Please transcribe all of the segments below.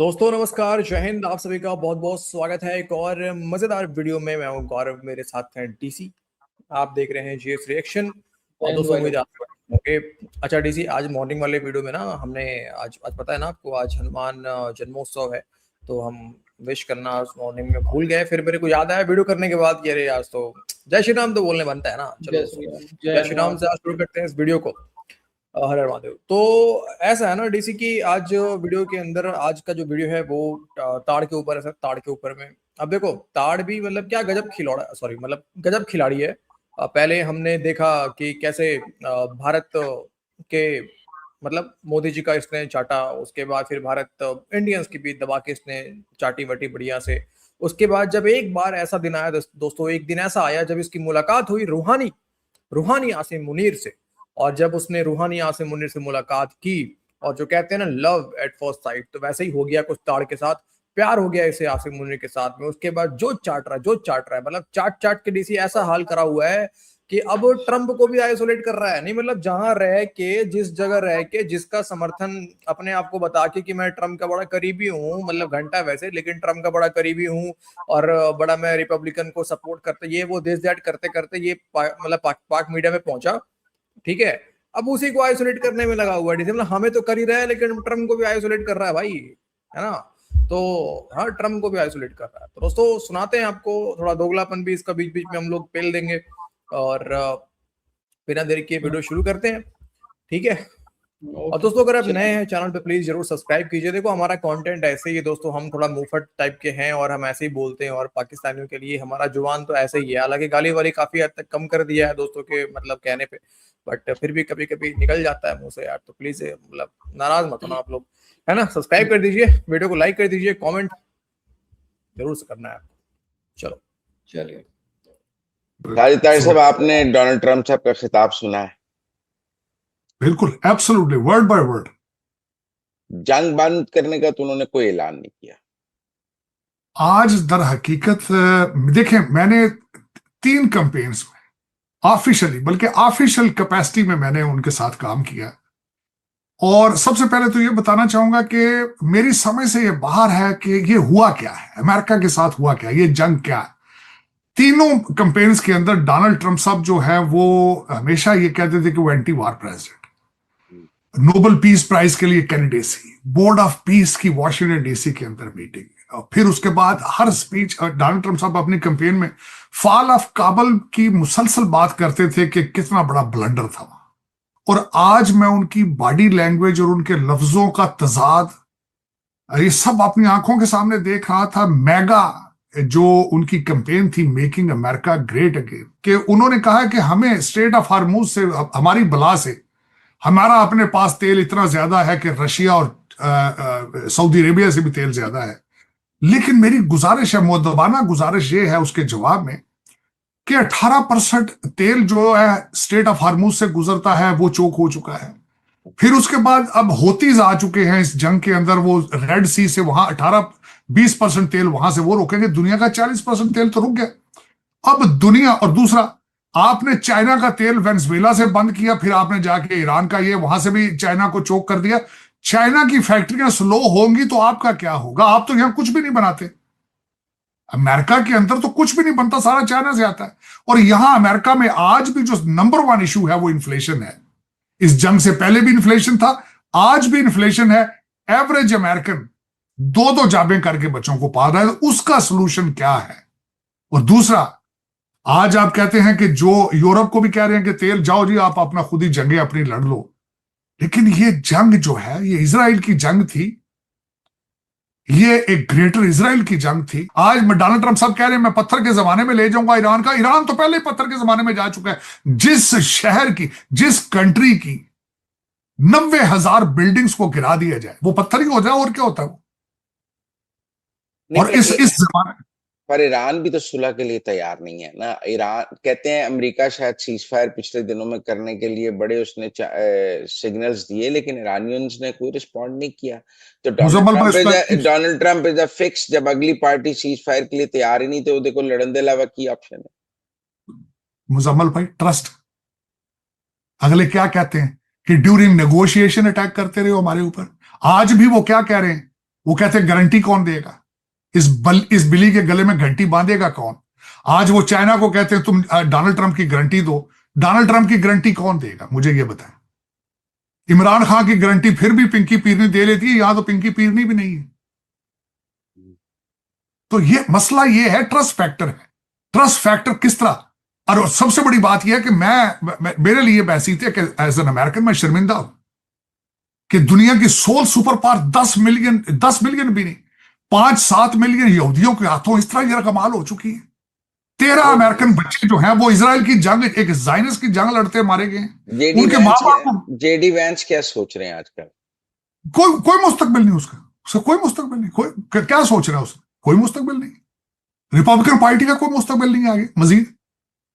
दोस्तों नमस्कार, जय हिंद। आप सभी का बहुत बहुत स्वागत है एक और मजेदार वीडियो में। मैं हूं गौरव, मेरे साथ हैं डीसी। आप देख रहे हैं जीएस रिएक्शन। और हिंद दोस्तों भाई। उम्मीद है आप होंगे। अच्छा डीसी, आज मॉर्निंग वाले वीडियो में ना हमने आज आज पता है ना आपको, आज हनुमान जन्मोत्सव है। तो हम विश करना आज मॉर्निंग में भूल गए, फिर मेरे को याद आया वीडियो करने के बाद कि अरे आज तो जय श्री राम तो बोलने बनता है ना। चलो जय दोस्तों, श्री राम, जय जय श्री राम हनुमान। से आज शुरू करते हैं इस वीडियो को। हर हर महादेव। तो ऐसा है ना डीसी की, आज वीडियो के अंदर आज का जो वीडियो है वो ताड़ के ऊपर है सर। ताड़ के ऊपर में अब देखो, ताड़ भी मतलब क्या गजब खिलौड़ा, सॉरी मतलब गजब खिलाड़ी है। पहले हमने देखा कि कैसे भारत के मतलब मोदी जी का इसने चाटा, उसके बाद फिर भारत इंडियंस की भी दबा के इसने चाटी वटी बढ़िया से। उसके बाद जब एक बार ऐसा दिन आया दोस्तों, एक दिन ऐसा आया जब इसकी मुलाकात हुई रूहानी रूहानी आसिम मुनीर से। और जब उसने रूहानी आसिम मुनीर से मुलाकात की, और जो कहते हैं ना लव एट फर्स्ट साइट, तो वैसे ही हो गया कुछ ताड़ के साथ। प्यार हो गया इसे आसिम मुनीर के साथ में। उसके बाद जो चाट रहा है मतलब चाट चाट के डीसी ऐसा हाल करा हुआ है कि अब ट्रंप को भी आइसोलेट कर रहा है। नहीं मतलब जहां रह के, जिस जगह रह के, जिसका समर्थन अपने आप को बता के कि मैं ट्रंप का बड़ा करीबी हूँ, मतलब घंटा वैसे लेकिन ट्रंप का बड़ा करीबी हूँ और बड़ा मैं रिपब्लिकन को सपोर्ट करते, ये वो दिस दैट करते करते ये मतलब पाक मीडिया में पहुंचा। ठीक है। अब उसी को आइसोलेट करने में लगा हुआ है डीसी। मतलब हमें तो कर ही रहा है लेकिन ट्रम्प को भी आइसोलेट कर रहा है भाई, है ना। तो हाँ, ट्रम्प को भी आइसोलेट कर रहा है। तो दोस्तों सुनाते हैं आपको थोड़ा दोगलापन भी इसका, बीच बीच में हम लोग पेल देंगे। और बिना देरी के वीडियो शुरू करते हैं, ठीक है। और ओके, दोस्तों अगर आप नए चलिए। हैं चैनल पे, प्लीज जरूर सब्सक्राइब कीजिए। देखो हमारा कंटेंट ऐसे ही है दोस्तों, हम थोड़ा मुफट टाइप के हैं और हम ऐसे ही बोलते हैं, और पाकिस्तानियों के लिए हमारा जुबान तो ऐसे ही है। हालांकि गाली वाली काफी हद तक कम कर दिया है दोस्तों के मतलब कहने पे, बट फिर भी कभी कभी निकल जाता है मुंह से यार। तो प्लीज मतलब नाराज मत होना आप लोग, है ना। सब्सक्राइब कर दीजिए, वीडियो को लाइक कर दीजिए, कॉमेंट जरूर से करना है आपको। चलो चलिए। तारिक साहब, आपने डोनाल्ड ट्रंप साहब का खिताब सुना है? बिल्कुल, एब्सोल्युटली, वर्ड बाय वर्ड। जंग बंद करने का तो उन्होंने कोई ऐलान नहीं किया। आज दर हकीकत देखें, मैंने 3 कैंपेन्स में ऑफिशियली, बल्कि ऑफिशियल कैपेसिटी में मैंने उनके साथ काम किया। और सबसे पहले तो ये बताना चाहूंगा कि मेरी समझ से ये बाहर है कि ये हुआ क्या है, अमेरिका के साथ हुआ क्या है, ये जंग क्या है। तीनों कैंपेन्स के अंदर डोनाल्ड ट्रंप साहब जो है वो हमेशा ये कहते थे कि वो एंटी वार प्रेसिडेंट, नोबेल पीस प्राइज के लिए कैंडिडेसी, बोर्ड ऑफ पीस की वॉशिंगटन डीसी के अंदर मीटिंग, और फिर उसके बाद हर स्पीच डोनाल्ड ट्रंप साहब अपनी कैंपेन में फॉल ऑफ काबुल की मुसलसल बात करते थे कि कितना बड़ा ब्लंडर था वहां। और आज मैं उनकी बॉडी लैंग्वेज और उनके लफ्जों का तजाद ये सब अपनी आंखों के सामने देख रहा था। मेगा जो उनकी कैंपेन थी, मेकिंग अमेरिका ग्रेट अगेन, कि उन्होंने कहा कि हमें स्ट्रेट ऑफ हार्मूज से, हमारी बला से, हमारा अपने पास तेल इतना ज्यादा है कि रशिया और सऊदी अरेबिया से भी तेल ज्यादा है। लेकिन मेरी गुजारिश है, मुअद्दबाना गुजारिश ये है उसके जवाब में कि 18% तेल जो है स्ट्रेट ऑफ हार्मूज से गुजरता है वो चोक हो चुका है। फिर उसके बाद अब होतीज आ चुके हैं इस जंग के अंदर, वो रेड सी से वहां 18-20% तेल वहां से वो रोकेंगे। दुनिया का 40% तेल तो रुक गया अब दुनिया। और दूसरा, आपने चाइना का तेल वेनेजुएला से बंद किया, फिर आपने जाके ईरान का ये वहां से भी चाइना को चोक कर दिया। चाइना की फैक्ट्रियां स्लो होंगी तो आपका क्या होगा? आप तो यहां कुछ भी नहीं बनाते। अमेरिका के अंदर तो कुछ भी नहीं बनता, सारा चाइना से आता है। और यहां अमेरिका में आज भी जो नंबर 1 इशू है वो इन्फ्लेशन है। इस जंग से पहले भी इन्फ्लेशन था, आज भी इन्फ्लेशन है। एवरेज अमेरिकन 2-2 जाबें करके बच्चों को पाल रहा है, तो उसका सोल्यूशन क्या है? और दूसरा, आज आप कहते हैं कि जो यूरोप को भी कह रहे हैं कि तेल जाओ जी, आप अपना खुद ही जंगे अपनी लड़ लो। लेकिन ये जंग जो है, ये इजराइल की जंग थी, ये एक ग्रेटर इजराइल की जंग थी। आज मैं डोनाल्ड ट्रंप साहब कह रहे हैं मैं पत्थर के जमाने में ले जाऊंगा ईरान का। ईरान तो पहले ही पत्थर के जमाने में जा चुका है। जिस शहर की, जिस कंट्री की 90,000 बिल्डिंग्स को गिरा दिया जाए, वो पत्थर ही हो जाए, और क्या होता है वो। और इस जमाने पर ईरान भी तो सुलह के लिए तैयार नहीं है ना। ईरान कहते हैं अमेरिका शायद सीज फायर पिछले दिनों में करने के लिए बड़े उसने सिग्नल्स दिए, लेकिन ईरानियंस ने कोई रिस्पॉन्ड नहीं किया। तो Donald Trump is a fix. जब अगली पार्टी सीज फायर के लिए तैयार ही नहीं तो देखो लड़न के अलावा की ऑप्शन है। मुजम्मल भाई, ट्रस्ट। अगले क्या कहते हैं कि ड्यूरिंग नेगोशिएशन अटैक करते रहे हमारे ऊपर। आज भी वो क्या कह रहे हैं वो कहते हैं गारंटी कौन देगा, इस बिल्ली के गले में घंटी बांधेगा कौन? आज वो चाइना को कहते हैं तुम डोनाल्ड ट्रंप की गारंटी दो। डोनाल्ड ट्रंप की गारंटी कौन देगा, मुझे ये बताएं। इमरान खान की गारंटी फिर भी पिंकी पीरनी दे लेती है, यहां तो पिंकी पीरनी भी नहीं है। तो ये मसला ये है, ट्रस्ट फैक्टर है। ट्रस्ट फैक्टर किस तरह, और सबसे बड़ी बात यह है कि मेरे लिए बहसीत है कि एज एन अमेरिकन मैं शर्मिंदा हूं कि दुनिया की सोल सुपर पावर 10 मिलियन भी नहीं, 5-7 मिलियन यहूदियों के हाथों इस तरह यह कमाल हो चुकी है। 13 अमेरिकन बच्चे जो हैं वो इजराइल की जंग, एक ज़ायनिस्ट की जंग लड़ते मारे गए हैं। उनके माँ बाप को जेडी वैंस क्या सोच रहे हैं आजकल? कोई मुस्तकबिल नहीं उसका कोई मुस्तकबिल नहीं। कोई क्या सोच रहा है उसका? कोई मुस्तकबिल नहीं। रिपब्लिकन पार्टी का कोई मुस्तकबिल नहीं आगे मजीद।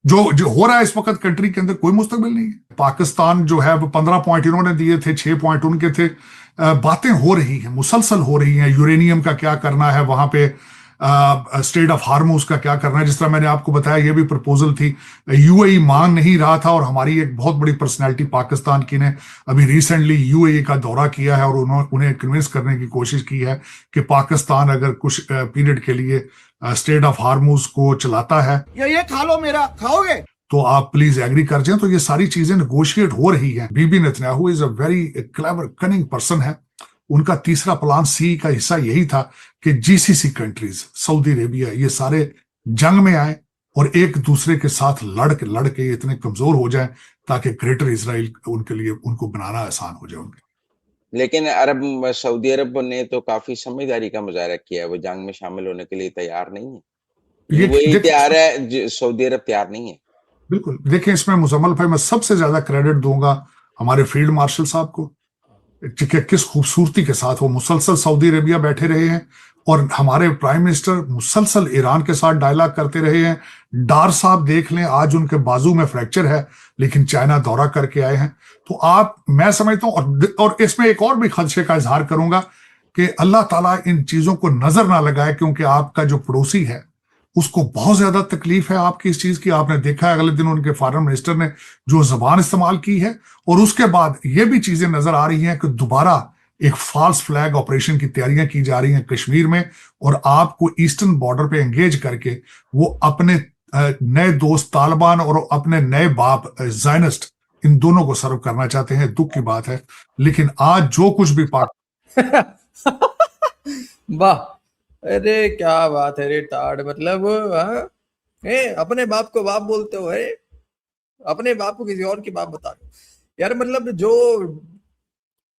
जो हो रहा है इस वक्त कंट्री के अंदर, कोई मुस्तकबिल नहीं है। पाकिस्तान जो है वो 15 पॉइंट इन्होंने दिए थे, 6 पॉइंट उनके थे। बातें हो रही हैं, मुसलसल हो रही हैं। यूरेनियम का क्या करना है वहां पे, स्टेट ऑफ हार्मोज का क्या करना है। जिस तरह मैंने आपको बताया, ये भी प्रपोजल थी, यूएई मान नहीं रहा था, और हमारी एक बहुत बड़ी पर्सनैलिटी पाकिस्तान की ने अभी रिसेंटली यूएई का दौरा किया है और उन्हें कन्विंस करने की कोशिश की है कि पाकिस्तान अगर कुछ पीरियड के लिए स्टेट ऑफ हार्मोज को चलाता है, ये खा लो, मेरा खाओगे तो आप प्लीज एग्री कर जाएं। तो ये सारी चीजें नेगोशिएट हो रही हैं। Bibi Netanyahu is a very clever cunning person है। उनका तीसरा प्लान सी का हिस्सा यही था कि जीसीसी कंट्रीज, सऊदी अरेबिया, ये सारे जंग में आए और एक दूसरे के साथ लड़ के इतने कमजोर हो जाएं ताकि ग्रेटर इजराइल उनके लिए, उनको बनाना आसान हो जाए उनके। लेकिन सऊदी अरब ने तो काफी समझदारी का मुजाहरा किया है, वो जंग में शामिल होने के लिए तैयार नहीं है। यूएई तैयार है, सऊदी अरब तैयार नहीं है। बिल्कुल, देखिए इसमें मुजम्मल भाई मैं सबसे ज्यादा क्रेडिट दूंगा हमारे फील्ड मार्शल साहब को, किस खूबसूरती के साथ वो मुसलसल सऊदी अरेबिया बैठे रहे हैं, और हमारे प्राइम मिनिस्टर मुसलसल ईरान के साथ डायलॉग करते रहे हैं। डार साहब देख लें, आज उनके बाजू में फ्रैक्चर है लेकिन चाइना दौरा करके आए हैं। तो मैं समझता हूं, और इसमें एक और भी खदशे का इजहार करूंगा कि अल्लाह ताला इन चीजों को नजर ना लगाए, क्योंकि आपका जो पड़ोसी है उसको बहुत ज्यादा तकलीफ है आपकी इस चीज की। आपने देखा है अगले दिन उनके फॉरेन मिनिस्टर ने जो जबान इस्तेमाल की है, और उसके बाद ये भी चीजें नजर आ रही हैं कि दोबारा एक फॉल्स फ्लैग ऑपरेशन की तैयारियां की जा रही हैं कश्मीर में, और आपको ईस्टर्न बॉर्डर पे एंगेज करके वो अपने नए दोस्त तालिबान और अपने नए बाप ज़ायनिस्ट, इन दोनों को सर्व करना चाहते हैं। दुख की बात है, लेकिन आज जो कुछ भी वाह, अरे क्या बात है रे ताड़, मतलब अपने बाप को बाप बोलते हो, अपने बाप को किसी और की बाप बता रहे हो यार। मतलब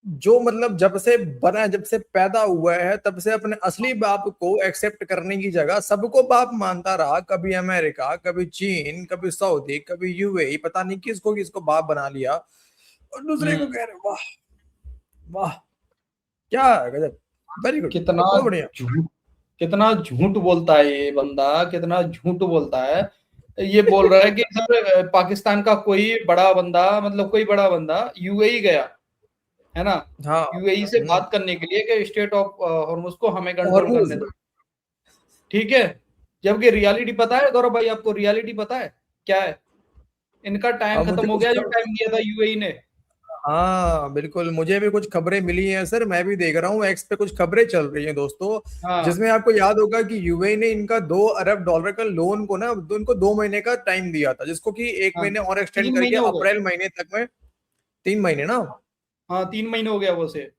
जो मतलब जब से बना, जब से पैदा हुआ है, तब से अपने असली बाप को एक्सेप्ट करने की जगह सबको बाप मानता रहा। कभी अमेरिका, कभी चीन, कभी सऊदी, कभी यूएई, पता नहीं किसको किसको बाप बना लिया, और दूसरे को कह रहे वाह वाह, क्या गजब, वेरी गुड, बहुत बढ़िया। कितना झूठ बोलता है ये बंदा, कितना झूठ बोलता है। ये बोल रहा है कि सर पाकिस्तान का कोई बड़ा बंदा यूएई गया है ना, हाँ, यूएई से बात करने के लिए कि स्टेट ऑफ हॉर्मुज को हमें कंट्रोल करने दो, ठीक है। जबकि रियलिटी पता है गौरव भाई, आपको रियलिटी पता है क्या है? इनका टाइम खत्म हो गया जो टाइम दिया था यूएई ने। हाँ बिल्कुल, मुझे भी कुछ खबरें मिली हैं सर, मैं भी देख रहा हूँ एक्स पे कुछ खबरें चल रही हैं दोस्तों। हाँ। जिसमें आपको याद होगा कि यूएई ने इनका $2 अरब का लोन को ना, उनको 2 महीने का टाइम दिया था, जिसको कि 1 महीने और एक्सटेंड करके अप्रैल महीने तक में, 3 महीने ना, हाँ 3 महीने हो गया वो से।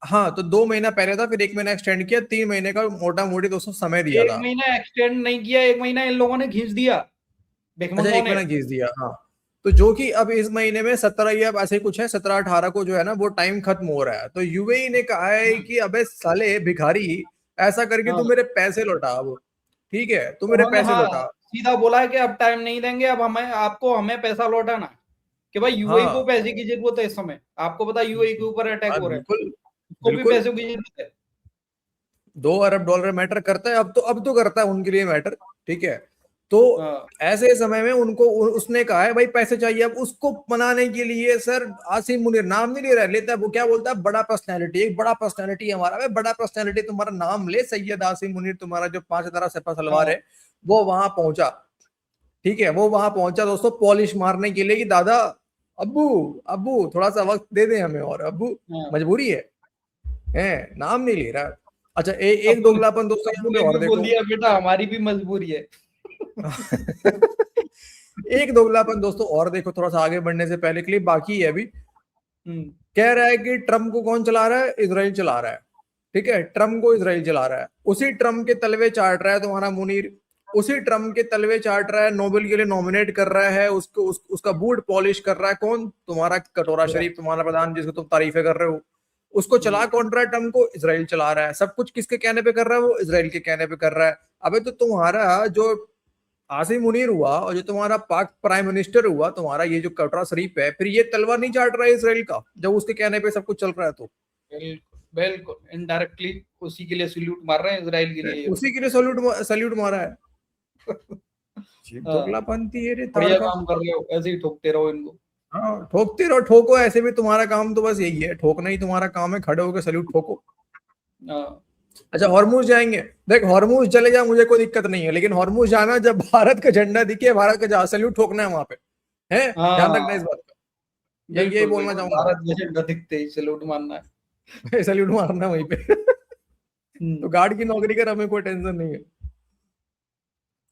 हाँ, तो 2 महीना पहले था, फिर 1 महीना एक्सटेंड किया, 3 महीने का मोटा मोटी दोस्तों समय दिया था। 1 महीना एक्सटेंड नहीं किया, 1 महीना इन लोगों ने खींच दिया, अच्छा 1 महीना खींच दिया, हाँ। तो जो कि अब इस महीने में 17 या ऐसे कुछ है, 17-18 को जो है ना वो टाइम खत्म हो रहा है। तो यूएई ने कहा है कि अबे साले भिखारी, ऐसा करके तू मेरे पैसे लौटा, अब ठीक है, तू मेरे पैसे लौटा। सीधा बोला है कि अब टाइम नहीं देंगे, अब हमें पैसा लौटाना, कि भाई यूएई को पैसे की जरूरत है इस समय। आपको पता है यूएई के ऊपर अटैक हो रहा है, उसको भी पैसों की जरूरत है। $2 अरब मैटर करता है, अब तो करता है उनके लिए मैटर, ठीक है। तो ऐसे समय में उनको उसने कहा है भाई पैसे चाहिए। अब उसको मनाने के लिए सर आसिम मुनीर, नाम नहीं ले रहा, लेता है वो क्या बोलता है, बड़ा पर्सनैलिटी, एक बड़ा पर्सनैलिटी हमारा, भाई बड़ा पर्सनैलिटी तुम्हारा नाम ले, सैयद आसिम मुनीर तुम्हारा जो 5,000 सेपा सलवार है, वो वहां पहुंचा, ठीक है। वो वहां पहुंचा दोस्तों पॉलिश मारने के लिए कि दादा अब्बू थोड़ा सा वक्त दे दे हमें, और अब्बू मजबूरी है, नाम नहीं ले रहा। अच्छा एक दोगलापन दोस्तों यहाँ पे और बोल देखो। दिया बेटा हमारी भी मजबूरी है। एक दोगलापन दोस्तों और देखो, थोड़ा सा आगे बढ़ने से पहले, क्लिप बाकी है अभी। कह रहा है कि ट्रम्प को कौन चला रहा है? इजराइल चला रहा है। ठीक है, ट्रम्प को इजराइल चला रहा है। उसी ट्रम्प के तलवे चाट रहा है तुम्हारा मुनीर, उसी ट्रम्प के तलवे चाट रहा है, नोबेल के लिए नॉमिनेट कर रहा है उसको, उसका बूट पॉलिश कर रहा है कौन? तुम्हारा कटोरा शरीफ, तुम्हारा प्रधान जिसको तुम तारीफे कर रहे हो। उसको चला कौन रहा है? ट्रम्प को इजराइल चला रहा है। सब कुछ किसके कहने पे कर रहा है? वो इजराइल के कहने पे कर रहा है। अबे तो तुम्हारा जो आसिम मुनीर हुआ और जो तुम्हारा पाक प्राइम मिनिस्टर हुआ तुम्हारा, ये जो कटरा शरीफ है, फिर ये तलवार नहीं चाट रहा है इसराइल का, जब उसके कहने पे सब कुछ चल रहा है? तो बिल्कुल इनडायरेक्टली उसी के लिए सल्यूट मार रहे हैं, इजराइल के लिए, उसी के लिए सल्यूट मारा है। दोगलापंती, ये बढ़िया काम कर रहे हो, ऐसे ही ठोकते रहो इनको। हाँ, ठोकते रहो, ठोको। ऐसे भी तुम्हारा काम तो बस यही है, ठोकना ही तुम्हारा काम है, खड़े होकर सल्यूट ठोको। अच्छा, हॉर्मुज जाएंगे, देख हॉर्मुज चले जा, मुझे कोई दिक्कत नहीं है, लेकिन हॉर्मुज जाना जब भारत का झंडा दिखे, भारत का सल्यूट ठोकना है वहां पे, है ध्यान रखना इस बात का। यही बोलना चाहूंगा, भारत का झंडा दिखते ही सल्यूट मारना है। सल्यूट मारना वहीं पे। तो गार्ड की नौकरी कर, हमें कोई टेंशन नहीं है।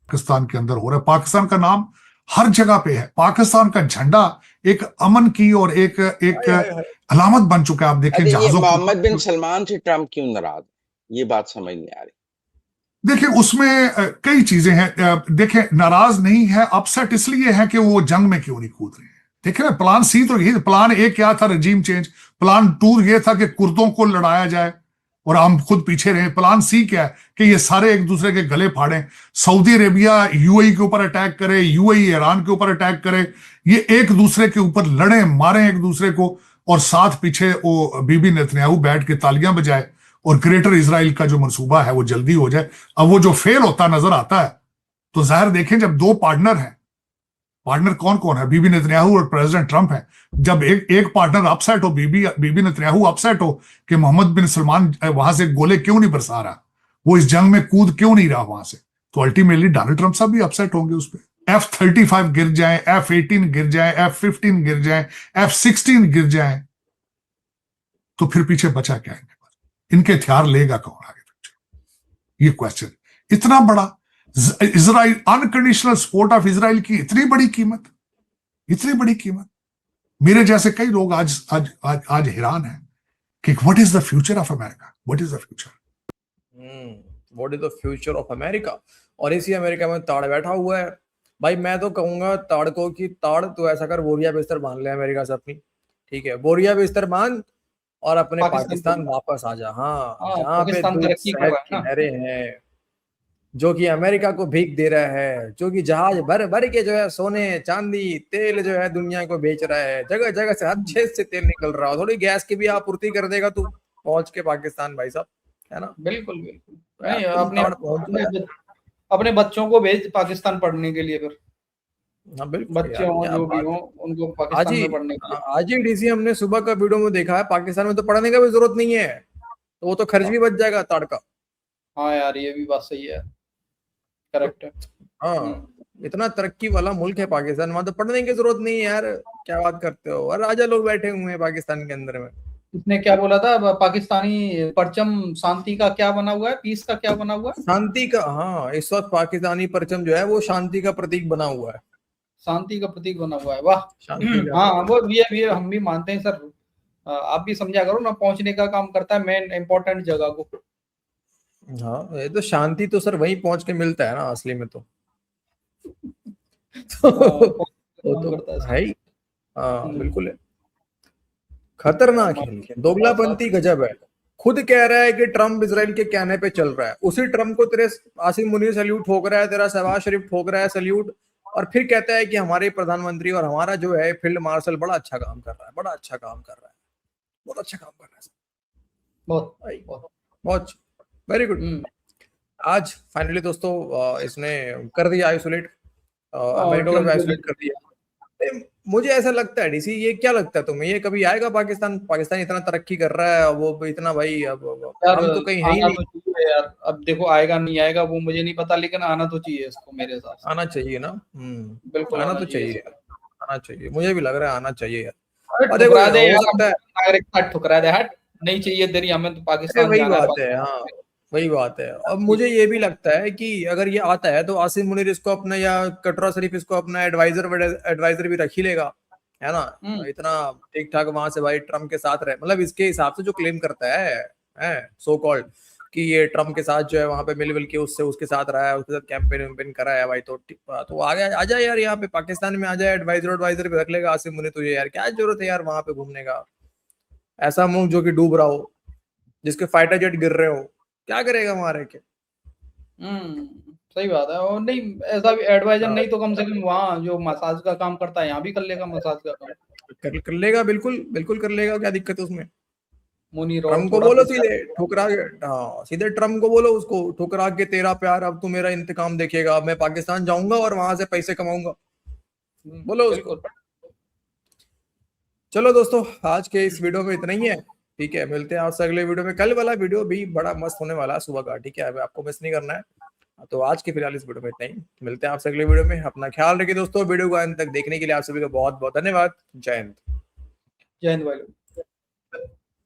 पाकिस्तान के अंदर हो रहा है, पाकिस्तान का नाम हर जगह पे है, पाकिस्तान का झंडा एक अमन की और एक अलामत बन चुका है। आप देखें जहाजों, मोहम्मद बिन सलमान से ट्रम्प क्यों नाराज, ये बात समझ नहीं आ रही। देखिए उसमें कई चीजें हैं। देखिए नाराज नहीं है, अपसेट इसलिए है कि वो जंग में क्यों नहीं कूद रहे हैं। देखिए ना, प्लान सी तो यही, प्लान ए क्या था? रजीम चेंज। प्लान 2 ये था कि कुर्दों को लड़ाया जाए और हम खुद पीछे रहे। प्लान सी क्या है? कि ये सारे एक दूसरे के गले फाड़ें, सऊदी अरेबिया यूएई के ऊपर अटैक करे, यूएई ईरान के ऊपर अटैक करे, ये एक दूसरे के ऊपर लड़े मारे एक दूसरे को, और साथ पीछे वो बीबी नेतन्याहू बैठ के तालियां बजाए और ग्रेटर इजराइल का जो मंसूबा है वो जल्दी हो जाए। अब वो जो फेल होता नजर आता है, तो जाहिर देखें जब 2 पार्टनर हैं, पार्टनर कौन कौन है? बीबी नेतन्याहू और प्रेसिडेंट ट्रंप है। जब एक पार्टनर अपसेट हो, बीबी नेतन्याहू अपसेट हो कि मोहम्मद बिन सलमान वहां से गोले क्यों नहीं बरसा रहा, वो इस जंग में कूद क्यों नहीं रहा वहां से, तो अल्टीमेटली डोनाल्ड ट्रंप साहब भी अपसेट होंगे उस पर। F-35 गिर जाए, F-18 गिर जाए, F-15 गिर जाए, F-16 गिर जाए, तो फिर पीछे बचा क्या इनके पास? इनके हथियार लेगा कौन आगे पीछे? ये क्वेश्चन। इतना बड़ा Israel, unconditional support of Israel की इतनी बड़ी कीमत, इतनी बड़ी कीमत। मेरे जैसे कई लोग आज आज आज आज हैरान हैं कि what is the future of America, what is the future, what is the future of America. और इसी अमेरिका में ताड़ बैठा हुआ है भाई। मैं तो कहूंगा ताड़ को कि ताड़ तो ऐसा कर, बोरिया बिस्तर बांध ले अमेरिका से अपनी, ठीक है, बोरिया बिस्तर बांध और अपने पाकिस्तान वापस आ जा। हाँ, जहाँ पे दूध शहद की नहरें हैं, जो कि अमेरिका को भीख दे रहा है, जो कि जहाज भर भर के जो है सोने चांदी तेल जो है दुनिया को बेच रहा है, जगह जगह से अच्छे से तेल निकल रहा है, थोड़ी गैस की भी आपूर्ति कर देगा तू पहुंच के पाकिस्तान भाई साहब, है ना? बिल्कुल बिल्कुल। अपने बच्चों को भेज पाकिस्तान पढ़ने के लिए, फिर हाँ बिल्कुल, बच्चे हो जो भी हो उनको पाकिस्तान में पढ़ने के लिए। आज ही डीसी हमने सुबह का वीडियो में देखा है, पाकिस्तान में तो पढ़ने का भी जरूरत नहीं है, तो वो तो खर्च भी बच जाएगा ताड़ का। हाँ यार, ये भी बात सही है, करेक्ट है। हाँ, इतना तरक्की वाला मुल्क है पाकिस्तान, वहां तो पढ़ने की जरूरत नहीं है यार, क्या बात करते हो? और राजा लोग बैठे हुए हैं पाकिस्तान के अंदर में। इसने क्या बोला था, पाकिस्तानी परचम शांति का क्या बना हुआ है, पीस का क्या बना हुआ है? शांति का, हाँ, इस वक्त पाकिस्तानी परचम जो है वो शांति का प्रतीक बना हुआ है, शांति का प्रतीक बना हुआ है। वाह, हाँ वो भी है, हम भी मानते हैं सर। आप भी समझा करो ना, पहुंचने का काम करता है मेन इंपॉर्टेंट जगह को। हाँ, ये तो शांति तो सर वहीं पहुंच के मिलता है ना असली में, तो है ही। हाँ बिल्कुल है, खतरनाक है, दोगलापंती गजब है। खुद कह रहा है कि ट्रम्प इजराइल के कहने पे चल रहा है, उसी ट्रम्प को तेरे आसिम मुनीर सल्यूट ठोक रहा है, तेरा शहबाज शरीफ ठोक रहा है सल्यूट, और फिर कहता है कि हमारे प्रधानमंत्री और हमारा जो है फील्ड मार्शल बड़ा अच्छा काम कर रहा है, बड़ा अच्छा काम कर रहा है, बहुत अच्छा काम कर रहा है, बहुत वेरी गुड। आज फाइनली दोस्तों इसने कर दिया आइसोलेट, अमेरिका को आइसोलेट कर दिया। मुझे ऐसा लगता है डीसी, ये क्या लगता है तुम्हें, ये कभी आएगा पाकिस्तान? पाकिस्तान इतना तरक्की कर रहा है, वो इतना भाई, अब हम तो कहीं है ही नहीं तो यार। अब देखो आएगा नहीं आएगा वो मुझे नहीं पता, लेकिन आना तो चाहिए इसको, मेरे हिसाब से आना चाहिए ना। बिल्कुल आना तो चाहिए, आना चाहिए, मुझे भी लग रहा है आना चाहिए यार। ठुकरा दे यार, नागरिकता ठुकरा दे, हट नहीं चाहिए तेरी, हमें तो पाकिस्तान वही बात है। हाँ, वही बात है। अब मुझे ये भी लगता है कि अगर ये आता है तो आसिम मुनीर इसको अपना या कटरा शरीफ इसको अपना एडवाइजर भी रख ही लेगा, है ना। इतना ठीक ठाक वहां से भाई ट्रम्प के साथ रहे, मतलब इसके हिसाब से जो क्लेम करता है सो कॉल्ड कि ये ट्रम्प के साथ जो है वहां पे मिल के उससे उसके साथ रहा है, उसके साथ कैंपेन वैम्पेन करा है भाई, तो आ जाए यार यहाँ पे पाकिस्तान में, आ जाए एडवाइजर भी रख लेगा आसिम मुनीर तुझे, यार क्या जरूरत है यार वहां पे घूमने का। ऐसा मुल्क जो कि डूब रहा हो, जिसके फाइटर जेट गिर रहे हो, क्या करेगा वहां रह के। सही बात है। और नहीं ऐसा भी एडवाइजर नहीं तो कम से कम वहाँ जो मसाज का काम करता है यहाँ भी कर लेगा मसाज का काम। कर लेगा, बिल्कुल कर लेगा, क्या दिक्कत है उसमें। मुनीर ट्रम्प को बोलो सीधे ठुकरा के, हाँ सीधे ट्रम्प को बोलो उसको ठुकरा के, तेरा प्यार अब तू मेरा इंतकाम देखेगा, मैं पाकिस्तान जाऊंगा और वहां से पैसे कमाऊंगा, बोलो उसको। चलो दोस्तों, आज के इस वीडियो में इतना ही है, ठीक है। मिलते हैं आपसे अगले वीडियो में। कल वाला वीडियो भी बड़ा मस्त होने वाला है सुबह का, ठीक है, आपको मिस नहीं करना है। तो आज के फिलहाल इस वीडियो में इतना ही, मिलते हैं आपसे अगले वीडियो में। अपना ख्याल रखिए दोस्तों, वीडियो को अंत तक देखने के लिए आप सभी का बहुत बहुत धन्यवाद। जय हिंद। जय हिंद भाई।